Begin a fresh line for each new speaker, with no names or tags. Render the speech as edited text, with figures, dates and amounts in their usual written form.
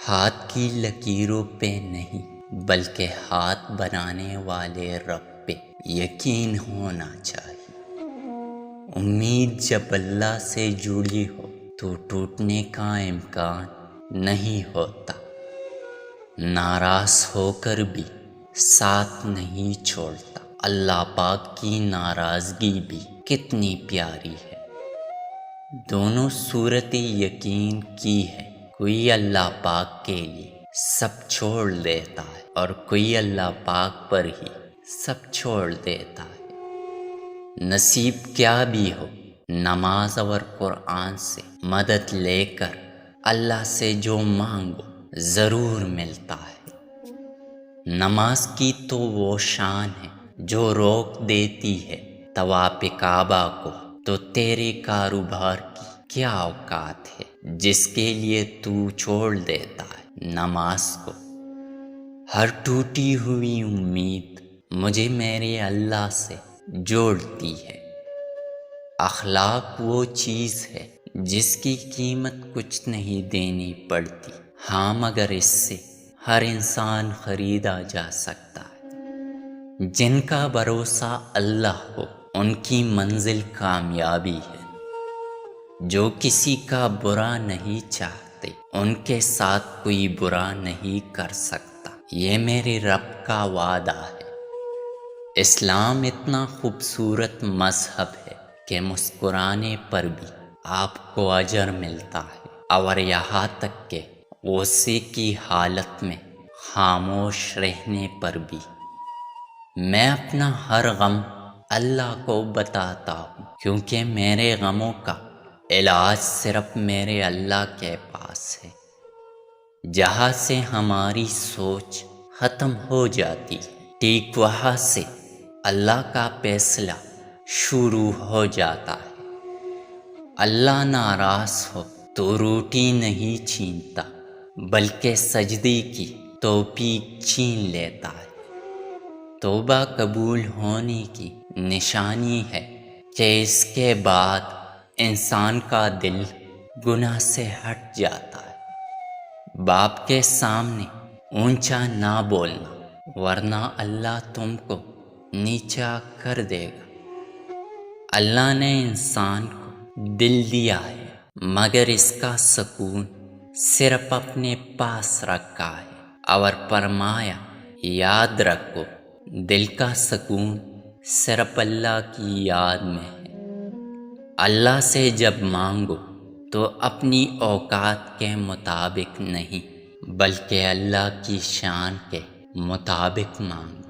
ہاتھ کی لکیروں پہ نہیں بلکہ ہاتھ بنانے والے رب پہ یقین ہونا چاہیے۔ امید جب اللہ سے جڑی ہو تو ٹوٹنے کا امکان نہیں ہوتا۔ ناراض ہو کر بھی ساتھ نہیں چھوڑتا۔ اللہ پاک کی ناراضگی بھی کتنی پیاری ہے۔ دونوں صورتیں یقین کی ہے۔ کوئی اللہ پاک کے لیے سب چھوڑ دیتا ہے اور کوئی اللہ پاک پر ہی سب چھوڑ دیتا ہے۔ نصیب کیا بھی ہو، نماز اور قرآن سے مدد لے کر اللہ سے جو مانگو ضرور ملتا ہے۔ نماز کی تو وہ شان ہے جو روک دیتی ہے طواف کعبہ کو، تو تیرے کاروبار کی کیا اوقات ہے جس کے لیے تو چھوڑ دیتا ہے نماز کو۔ ہر ٹوٹی ہوئی امید مجھے میرے اللہ سے جوڑتی ہے۔ اخلاق وہ چیز ہے جس کی قیمت کچھ نہیں دینی پڑتی، ہاں مگر اس سے ہر انسان خریدا جا سکتا ہے۔ جن کا بھروسہ اللہ ہو ان کی منزل کامیابی ہے۔ جو کسی کا برا نہیں چاہتے ان کے ساتھ کوئی برا نہیں کر سکتا، یہ میرے رب کا وعدہ ہے۔ اسلام اتنا خوبصورت مذہب ہے کہ مسکرانے پر بھی آپ کو اجر ملتا ہے، اور یہاں تک کہ غصے کی حالت میں خاموش رہنے پر بھی۔ میں اپنا ہر غم اللہ کو بتاتا ہوں، کیونکہ میرے غموں کا علاج صرف میرے اللہ کے پاس ہے، جہاں سے ہماری سوچ ختم ہو جاتی ہے، ٹھیک وہاں سے اللہ کا فیصلہ شروع ہو جاتا ہے۔ اللہ ناراض ہو تو روٹی نہیں چھینتا بلکہ سجدے کی توفیق چھین لیتا ہے۔ توبہ قبول ہونے کی نشانی ہے کہ اس کے بعد انسان کا دل گناہ سے ہٹ جاتا ہے۔ باپ کے سامنے اونچا نہ بولنا، ورنہ اللہ تم کو نیچا کر دے گا۔ اللہ نے انسان کو دل دیا ہے مگر اس کا سکون صرف اپنے پاس رکھا ہے، اور فرمایا یاد رکھو دل کا سکون صرف اللہ کی یاد میں ہے۔ اللہ سے جب مانگو تو اپنی اوقات کے مطابق نہیں بلکہ اللہ کی شان کے مطابق مانگو۔